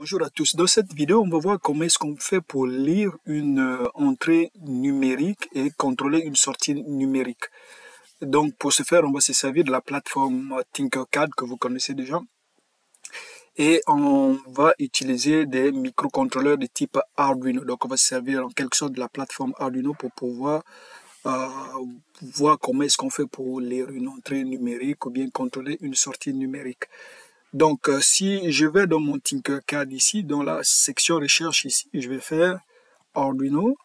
Bonjour à tous. Dans cette vidéo, on va voir comment est-ce qu'on fait pour lire une entrée numérique et contrôler une sortie numérique. Donc, pour ce faire, on va se servir de la plateforme Tinkercad que vous connaissez déjà. Et on va utiliser des microcontrôleurs de type Arduino. Donc, on va se servir en quelque sorte de la plateforme Arduino pour pouvoir voir comment est-ce qu'on fait pour lire une entrée numérique ou bien contrôler une sortie numérique. Donc, si je vais dans mon Tinkercad ici, dans la section recherche ici, je vais faire Arduino.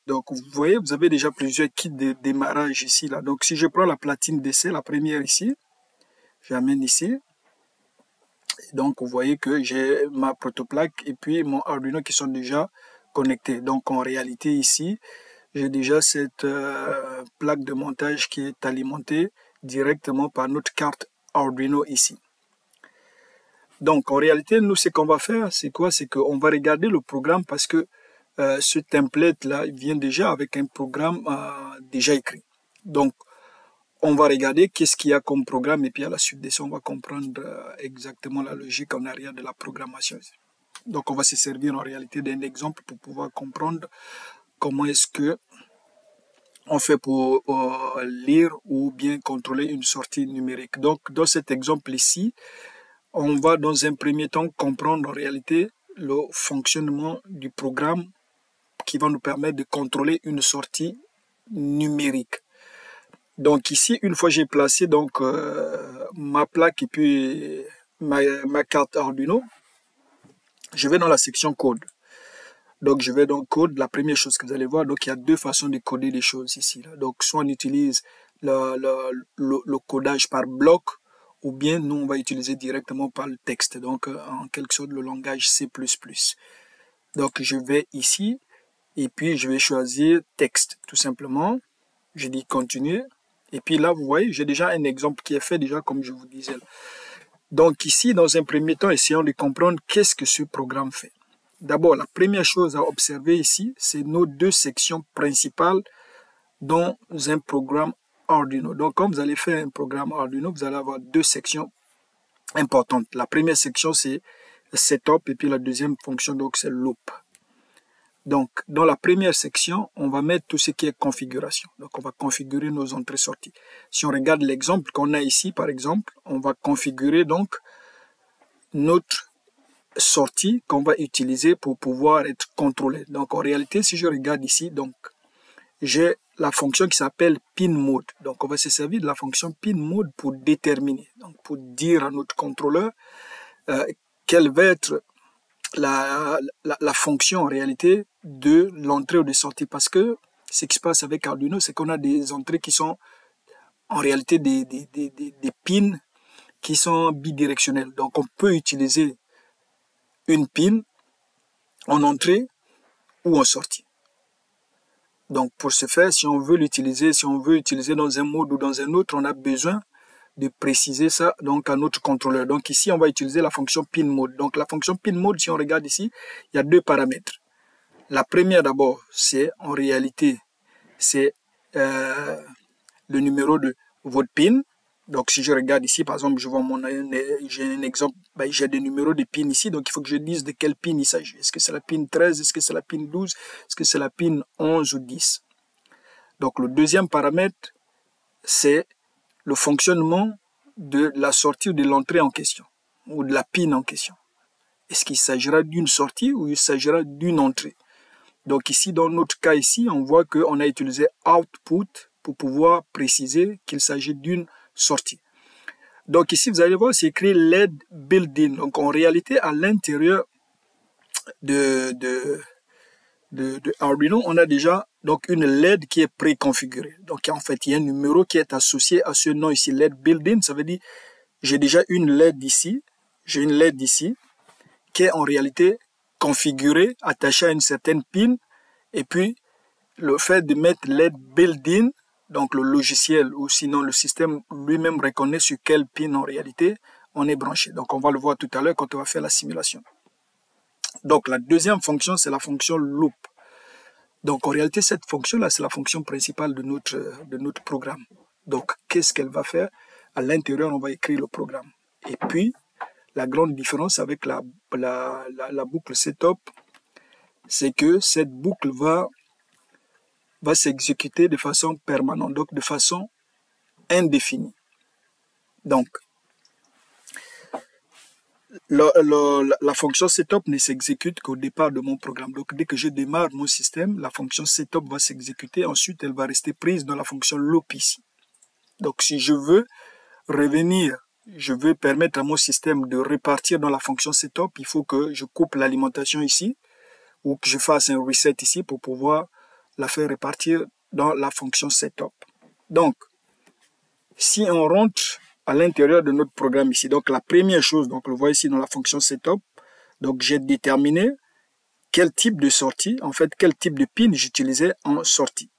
Donc, vous voyez, vous avez déjà plusieurs kits de démarrage ici. Là. Donc, si je prends la platine d'essai, la première ici, j'amène ici. Et donc, vous voyez que j'ai ma protoplaque et puis mon Arduino qui sont déjà connectés. Donc, en réalité, ici, j'ai déjà cette plaque de montage qui est alimentée directement par notre carte Arduino ici. Donc, en réalité, nous, ce qu'on va faire, c'est quoi? C'est qu'on va regarder le programme parce que ce template-là vient déjà avec un programme déjà écrit. Donc, on va regarder qu'est-ce qu'il y a comme programme et puis à la suite de ça, on va comprendre exactement la logique en arrière de la programmation. Donc, on va se servir en réalité d'un exemple pour pouvoir comprendre comment est-ce que on fait pour lire ou bien contrôler une sortie numérique. Donc, dans cet exemple ici, on va dans un premier temps comprendre en réalité le fonctionnement du programme qui va nous permettre de contrôler une sortie numérique. Donc ici, une fois j'ai placé donc ma plaque et puis ma carte Arduino, je vais dans la section code. Donc je vais dans code, la première chose que vous allez voir, donc il y a deux façons de coder les choses ici. Là. Donc soit on utilise le codage par bloc, ou bien nous on va utiliser directement par le texte, donc en quelque sorte le langage C++. Donc je vais ici, et puis je vais choisir texte, tout simplement. Je dis continuer, et puis là vous voyez, j'ai déjà un exemple qui est fait déjà comme je vous disais. Là. Donc ici, dans un premier temps, essayons de comprendre qu'est-ce que ce programme fait. D'abord, la première chose à observer ici, c'est nos deux sections principales dans un programme Arduino. Donc, quand vous allez faire un programme Arduino, vous allez avoir deux sections importantes. La première section, c'est Setup, et puis la deuxième fonction, donc, c'est Loop. Donc, dans la première section, on va mettre tout ce qui est configuration. Donc, on va configurer nos entrées-sorties. Si on regarde l'exemple qu'on a ici, par exemple, on va configurer donc notre sortie qu'on va utiliser pour pouvoir être contrôlé. Donc, en réalité, si je regarde ici, donc, j'ai la fonction qui s'appelle pinMode. Donc, on va se servir de la fonction pinMode pour déterminer, donc pour dire à notre contrôleur quelle va être la fonction en réalité de l'entrée ou de sortie. Parce que ce qui se passe avec Arduino, c'est qu'on a des entrées qui sont en réalité des pins qui sont bidirectionnels. Donc, on peut utiliser une pin en entrée ou en sortie. Donc, pour ce faire, si on veut l'utiliser, si on veut utiliser dans un mode ou dans un autre, on a besoin de préciser ça donc à notre contrôleur. Donc ici, on va utiliser la fonction pinMode. Donc la fonction pinMode, si on regarde ici, il y a deux paramètres. La première d'abord, c'est en réalité, c'est le numéro de votre pin. Donc si je regarde ici, par exemple, je vois j'ai un exemple, ben, j'ai des numéros de pin ici, donc il faut que je dise de quelle pin il s'agit. Est-ce que c'est la pin 13, est-ce que c'est la pin 12, est-ce que c'est la pin 11 ou 10. Donc le deuxième paramètre, c'est le fonctionnement de la sortie ou de l'entrée en question, ou de la pin en question. Est-ce qu'il s'agira d'une sortie ou il s'agira d'une entrée? Donc ici, dans notre cas ici, on voit qu'on a utilisé output pour pouvoir préciser qu'il s'agit d'une sortie. Donc ici, vous allez voir, c'est écrit LED built-in. Donc en réalité, à l'intérieur de Arduino, on a déjà donc une LED qui est préconfigurée. Donc en fait, il y a un numéro qui est associé à ce nom ici, LED built-in. Ça veut dire j'ai déjà une LED ici, j'ai une LED ici qui est en réalité configurée, attachée à une certaine pin. Et puis le fait de mettre LED built-in, donc le logiciel ou sinon le système lui-même reconnaît sur quelle pin en réalité on est branché. Donc on va le voir tout à l'heure quand on va faire la simulation. Donc la deuxième fonction, c'est la fonction loop. Donc en réalité, cette fonction-là, c'est la fonction principale de notre programme. Donc qu'est-ce qu'elle va faire? à l'intérieur, on va écrire le programme. Et puis, la grande différence avec la boucle setup, c'est que cette boucle va s'exécuter de façon permanente, donc de façon indéfinie. Donc, la fonction setup ne s'exécute qu'au départ de mon programme. Donc, dès que je démarre mon système, la fonction setup va s'exécuter. Ensuite, elle va rester prise dans la fonction loop ici. Donc, si je veux revenir, je veux permettre à mon système de repartir dans la fonction setup, il faut que je coupe l'alimentation ici ou que je fasse un reset ici pour pouvoir la faire repartir dans la fonction setup. Donc, si on rentre à l'intérieur de notre programme ici, donc la première chose, donc on le voit ici dans la fonction setup, donc j'ai déterminé quel type de sortie, en fait, quel type de pin j'utilisais en sortie.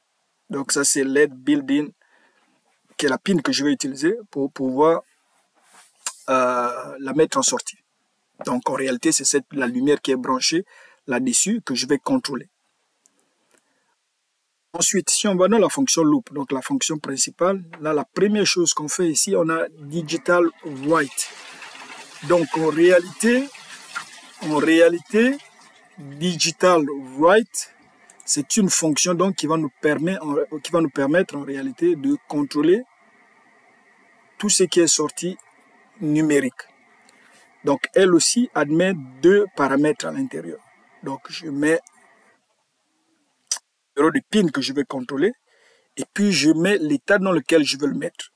Donc ça c'est LED built-in, qui est la pin que je vais utiliser pour pouvoir la mettre en sortie. Donc en réalité, c'est la lumière qui est branchée là-dessus que je vais contrôler. Ensuite, si on va dans la fonction loop, donc la fonction principale, là, la première chose qu'on fait ici, on a digital write. Donc, en réalité, digital write, c'est une fonction donc qui va nous permettre en réalité de contrôler tout ce qui est sorti numérique. Donc, elle aussi admet deux paramètres à l'intérieur. Donc, je mets de pin que je vais contrôler et puis je mets l'état dans lequel je veux le mettre.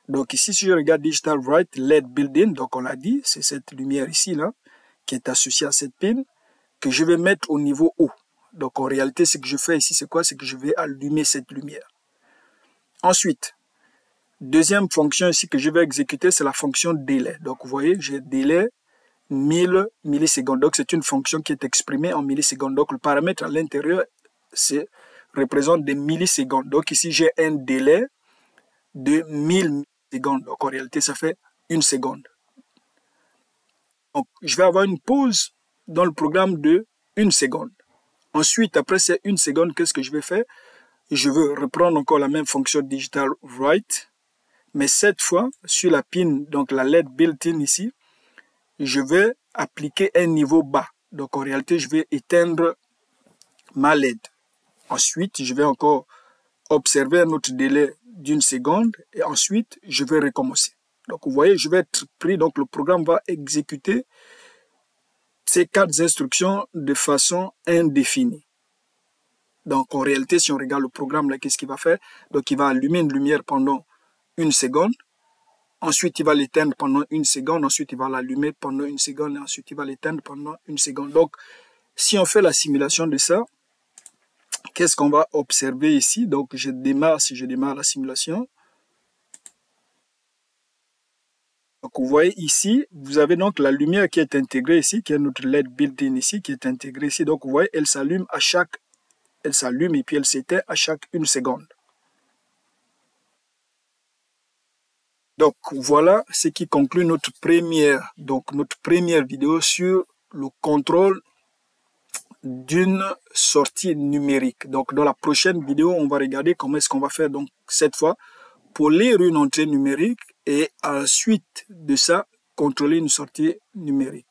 Donc ici, si je regarde Digital Write LED Built-in, donc on l'a dit, c'est cette lumière ici là qui est associée à cette pin que je vais mettre au niveau haut. Donc en réalité, ce que je fais ici, c'est quoi? C'est que je vais allumer cette lumière. Ensuite, deuxième fonction ici que je vais exécuter, c'est la fonction délai. Donc vous voyez, j'ai délai 1000 millisecondes. Donc c'est une fonction qui est exprimée en millisecondes. Donc le paramètre à l'intérieur représente des millisecondes. Donc ici, j'ai un délai de 1000 millisecondes. Donc en réalité, ça fait une seconde. Donc je vais avoir une pause dans le programme de 1 seconde. Ensuite, après ces 1 seconde, qu'est-ce que je vais faire? Je veux reprendre encore la même fonction Digital Write, mais cette fois, sur la pin, donc la LED built-in ici, je vais appliquer un niveau bas. Donc en réalité, je vais éteindre ma LED. Ensuite, je vais encore observer un autre délai d'1 seconde et ensuite, je vais recommencer. Donc, vous voyez, je vais être pris. Donc, le programme va exécuter ces 4 instructions de façon indéfinie. Donc, en réalité, si on regarde le programme, là, qu'est-ce qu'il va faire? Donc, il va allumer une lumière pendant 1 seconde. Ensuite, il va l'éteindre pendant 1 seconde. Ensuite, il va l'allumer pendant 1 seconde. Et ensuite, il va l'éteindre pendant 1 seconde. Donc, si on fait la simulation de ça, qu'est-ce qu'on va observer ici? Donc, si je démarre la simulation. Donc, vous voyez ici, vous avez donc la lumière qui est intégrée ici, qui est notre LED built-in ici, qui est intégrée ici. Donc, vous voyez, elle s'allume et puis elle s'éteint à chaque 1 seconde. Donc, voilà ce qui conclut notre première vidéo sur le contrôle d'une sortie numérique. Donc, dans la prochaine vidéo, on va regarder comment est-ce qu'on va faire donc cette fois pour lire une entrée numérique et ensuite de ça, contrôler une sortie numérique.